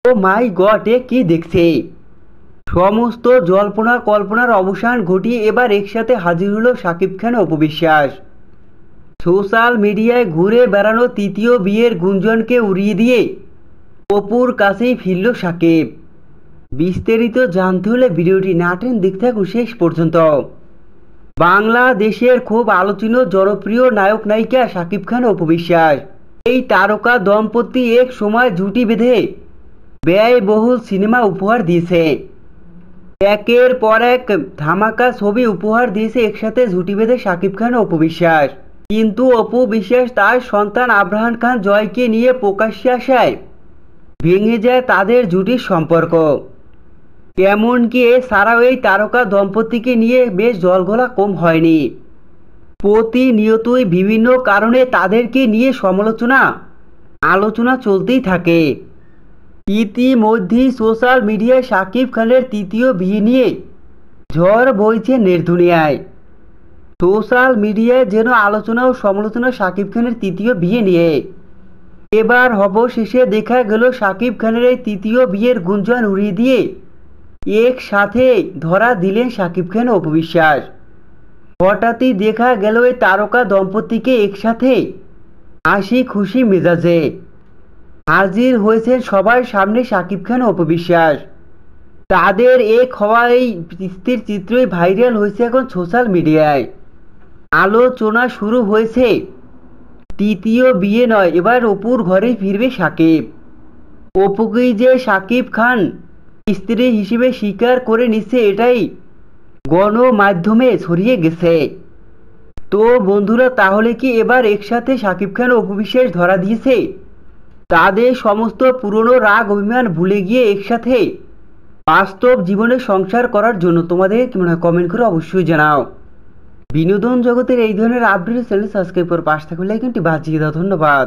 ও মাই god, এ কি দেখছে! সমস্ত জল্পনা কল্পনার অবসান ঘটিয়ে এবার একসাথে হাজির হলো শাকিব খান ও অপু বিশ্বাস। সোশ্যাল মিডিয়ায় ঘুরে বেড়ানো তৃতীয় বিয়ের গুঞ্জনকে উড়িয়ে দিয়ে অপুর কাছেই ফিরল শাকিব। বিস্তারিত জানতে হলে ভিডিওটি না টেনে দেখতে থাকুন শেষ পর্যন্ত। বাংলাদেশের খুব আলোচিত জনপ্রিয় নায়ক নায়িকা শাকিব খান ও অপু বিশ্বাস, এই তারকা দম্পতি এক সময় জুটি বেঁধে ব্যয়বহুল সিনেমা উপহার দিয়েছে। একের পর এক ধামাকা ছবি উপহার দিয়েছে একসাথে জুটি বেঁধে শাকিব খান ও অপু বিশ্বাস। কিন্তু অপু বিশ্বাস তার সন্তান আবরাহাম খান জয়কে নিয়ে প্রকাশ্যে আসায় ভেঙে যায় তাদের জুটির সম্পর্ক। এমনকি এছাড়াও এই তারকা দম্পতিকে নিয়ে বেশ জলঘোলা কম হয়নি। প্রতিনিয়তই বিভিন্ন কারণে তাদেরকে নিয়ে আলোচনা চলতেই থাকে। ইতিমধ্যেই সোশ্যাল মিডিয়ায় শাকিব খানের তৃতীয় বিয়ে নিয়ে ঝড় বইছে নেটদুনিয়ায়। সোশ্যাল মিডিয়ায় যেন আলোচনা ও সমালোচনা শাকিব খানের তৃতীয় বিয়ে নিয়ে। এবার অবশেষে দেখা গেল শাকিব খানের এই তৃতীয় বিয়ের গুঞ্জন উড়িয়ে দিয়ে একসাথে ধরা দিলেন শাকিব খান ও অপু বিশ্বাস। হঠাৎই দেখা গেল এই তারকা দম্পতিকে একসাথে হাসি খুশি মেজাজে হাজির হয়েছেন সবার সামনে শাকিব খান ও অপু বিশ্বাস। তাদের এক হওয়া এই স্থির চিত্রই ভাইরাল হয়েছে এখন সোশ্যাল মিডিয়ায়। আলোচনা শুরু হয়েছে তৃতীয় বিয়ে নয়, এবার অপুর ঘরে ফিরবে শাকিব। অপুকেই যে শাকিব খান স্ত্রী হিসেবে স্বীকার করে নিচ্ছে, এটাই গণমাধ্যমে ছড়িয়ে গেছে। তো বন্ধুরা, তাহলে কি এবার একসাথে শাকিব খান ও অপু বিশ্বাস ধরা দিয়েছে তাদের সমস্ত পুরনো রাগ অভিমান ভুলে গিয়ে একসাথে বাস্তব জীবনে সংসার করার জন্য? তোমাদের কি মনে হয় কমেন্ট করে অবশ্যই জানাও। বিনোদন জগতের এই ধরনের আপডেট চ্যানেল সাবস্ক্রাইব করে পাশে থাকলে কিন্তু বাজিয়ে দাও। ধন্যবাদ।